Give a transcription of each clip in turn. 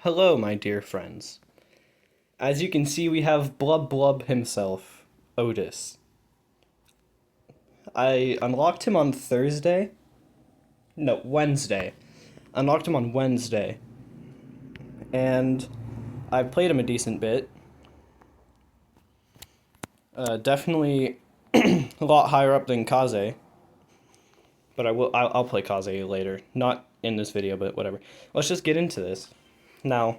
Hello, my dear friends. As you can see, we have Blub himself, Otis. I unlocked him on Thursday. No, Wednesday. Unlocked him on Wednesday. And I've played him a decent bit. Definitely a lot higher up than Kaze. But I'll play Kaze later. Not in this video, but whatever. Let's just get into this. Now,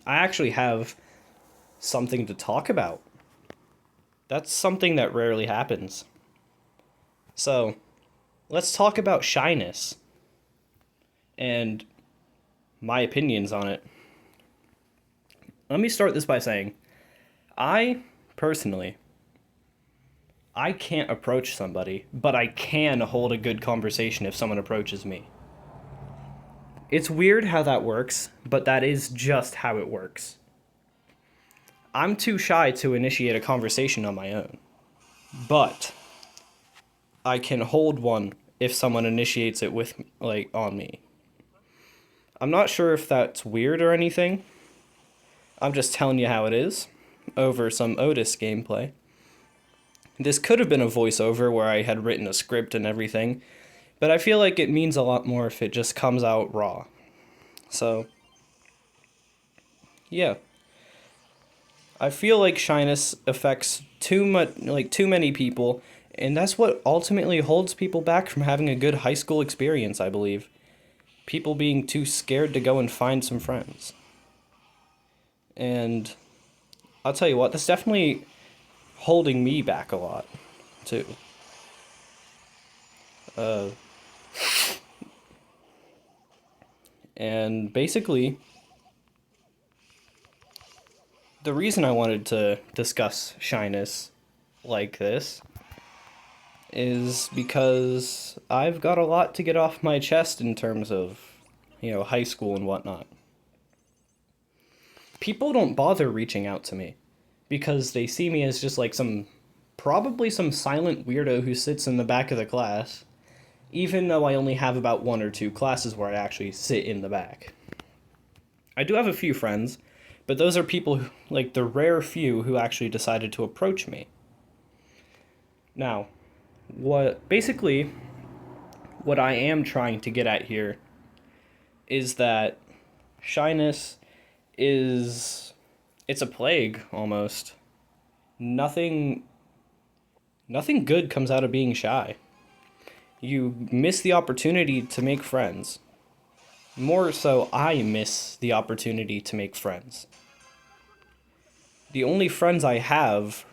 I actually have something to talk about. That's something that rarely happens. So, let's talk about shyness and my opinions on it. Let me start this by saying, I personally, I can't approach somebody, but I can hold a good conversation if someone approaches me. It's weird how that works, but that is just how it works. I'm too shy to initiate a conversation on my own, but I can hold one if someone initiates it with on me. I'm not sure if that's weird or anything. I'm just telling you how it is over some Otis gameplay. This could have been a voiceover where I had written a script and everything, but I feel like it means a lot more if it just comes out raw. So, yeah. I feel like shyness affects too many people, and that's what ultimately holds people back from having a good high school experience, I believe. People being too scared to go and find some friends. And I'll tell you what, that's definitely holding me back a lot, too. And basically, the reason I wanted to discuss shyness like this is because I've got a lot to get off my chest in terms of, high school and whatnot. People don't bother reaching out to me because they see me as just like probably some silent weirdo who sits in the back of the class, even though I only have about one or two classes where I actually sit in the back. I do have a few friends, but those are people like the rare few who actually decided to approach me. Now, what I am trying to get at here is that shyness it's a plague almost. Nothing good comes out of being shy. You miss the opportunity to make friends. More so, I miss the opportunity to make friends. The only friends I have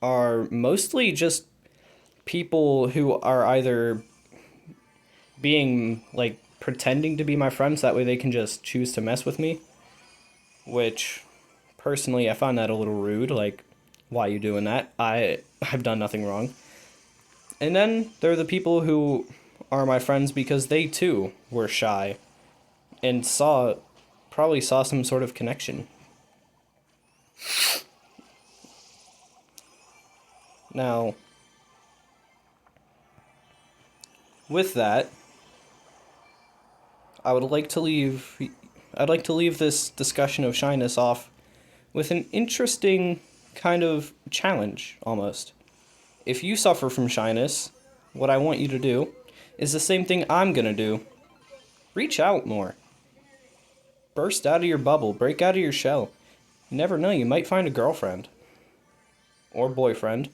are mostly just people who are either being pretending to be my friends, that way they can just choose to mess with me, which personally I find that a little rude. Like, why are you doing that? I've done nothing wrong. And then there are the people who are my friends because they too were shy and probably saw some sort of connection. Now, with that, I'd like to leave this discussion of shyness off with an interesting kind of challenge, almost. If you suffer from shyness, what I want you to do is the same thing I'm gonna do. Reach out more. Burst out of your bubble, break out of your shell. You never know, you might find a girlfriend. Or boyfriend.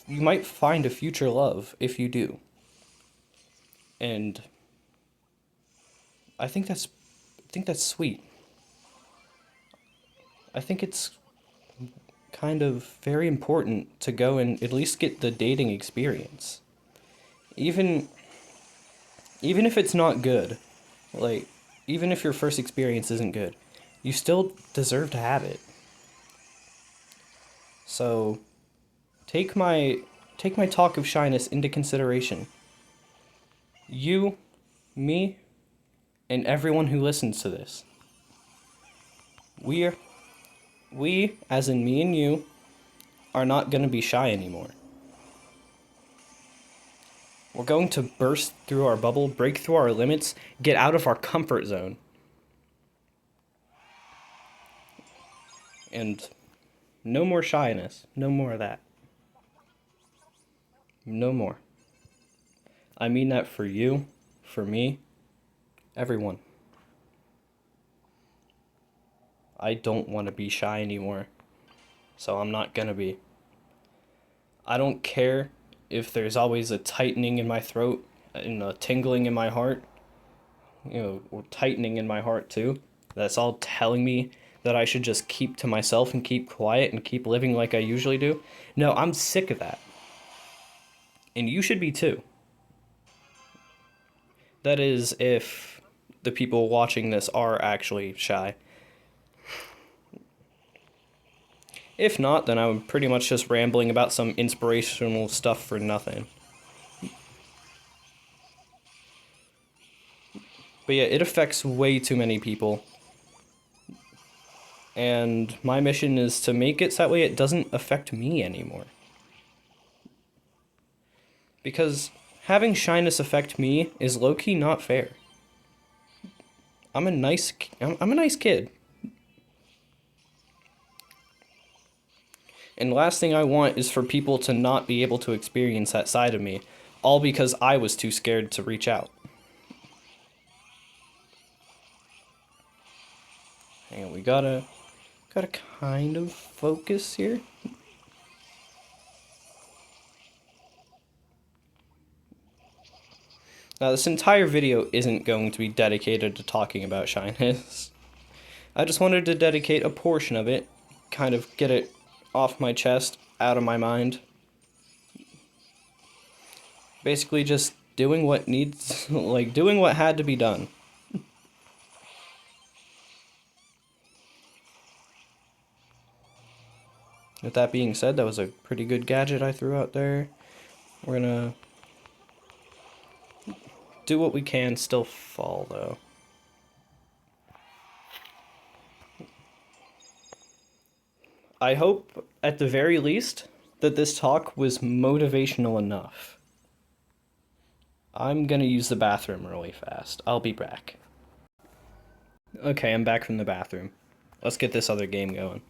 You might find a future love if you do. And I think that's sweet. I think it's kind of very important to go and at least get the dating experience. Even if it's not good, even if your first experience isn't good, you still deserve to have it. So, take my talk of shyness into consideration. You, me, and everyone who listens to this. We, as in me and you, are not going to be shy anymore. We're going to burst through our bubble, break through our limits, get out of our comfort zone. And no more shyness. No more of that. No more. I mean that for you, for me, everyone. I don't want to be shy anymore. So I'm not gonna be. I don't care if there's always a tightening in my throat and a tingling in my heart, or tightening in my heart too. That's all telling me that I should just keep to myself and keep quiet and keep living like I usually do. No, I'm sick of that. And you should be too. That is, if the people watching this are actually shy. If not, then I'm pretty much just rambling about some inspirational stuff for nothing. But yeah, it affects way too many people. And my mission is to make it so that way it doesn't affect me anymore. Because having shyness affect me is low-key not fair. I'm a nice kid. And the last thing I want is for people to not be able to experience that side of me, all because I was too scared to reach out. Hang on, we gotta kind of focus here. Now, this entire video isn't going to be dedicated to talking about shyness. I just wanted to dedicate a portion of it, kind of get it off my chest, out of my mind. Basically just doing what needs, like, doing what had to be done. With that being said, that was a pretty good gadget I threw out there. We're gonna do what we can, still fall though. I hope, at the very least, that this talk was motivational enough. I'm gonna use the bathroom really fast. I'll be back. Okay, I'm back from the bathroom. Let's get this other game going.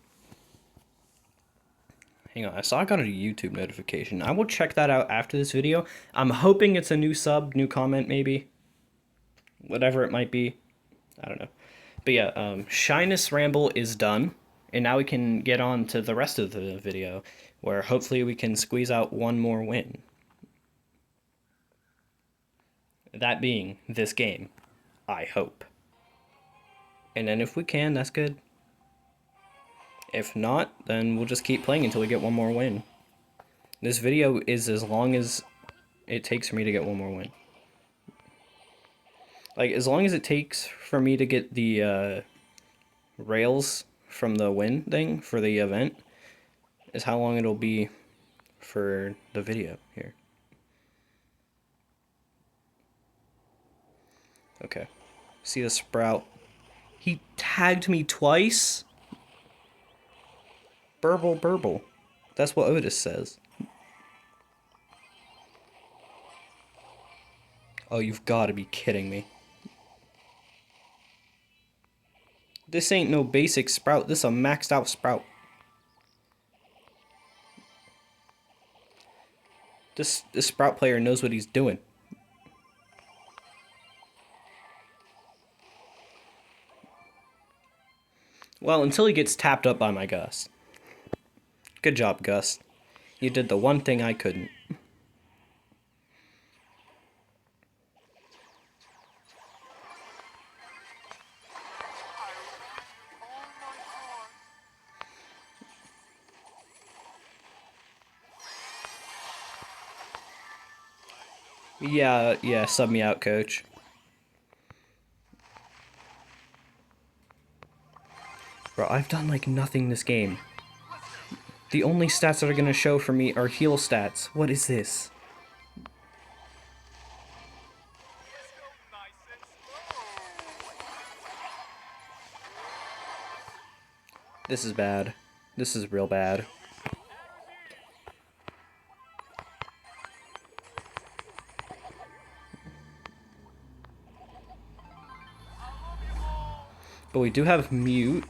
Hang on, I saw I got a YouTube notification. I will check that out after this video. I'm hoping it's a new sub, new comment maybe. Whatever it might be. I don't know. But yeah, Shyness Ramble is done. And now we can get on to the rest of the video, where hopefully we can squeeze out one more win. That being this game, I hope. And then if we can, that's good. If not, then we'll just keep playing until we get one more win. This video is as long as it takes for me to get one more win. Like, as long as it takes for me to get the rails from the win thing for the event is how long it'll be for the video here. Okay. See the sprout? He tagged me twice? Burble, burble. That's what Otis says. Oh, you've got to be kidding me. This ain't no basic sprout. This is a maxed out sprout. This sprout player knows what he's doing. Well, until he gets tapped up by my Gus. Good job, Gus. You did the one thing I couldn't. Yeah, sub me out, coach. Bro, I've done like nothing this game. The only stats that are gonna show for me are heal stats. What is this? This is bad. This is real bad. But we do have mute.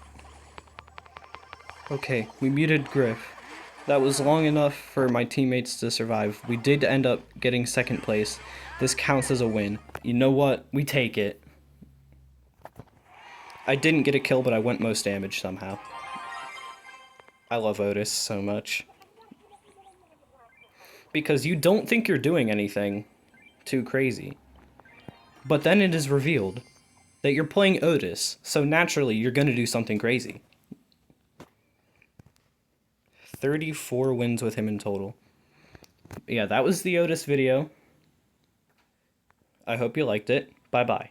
Okay, we muted Griff. That was long enough for my teammates to survive. We did end up getting second place. This counts as a win. You know what? We take it. I didn't get a kill, but I went most damage somehow. I love Otis so much. Because you don't think you're doing anything too crazy. But then it is revealed that you're playing Otis, so naturally you're gonna do something crazy. 34 wins with him in total. Yeah, that was the Otis video. I hope you liked it. Bye-bye.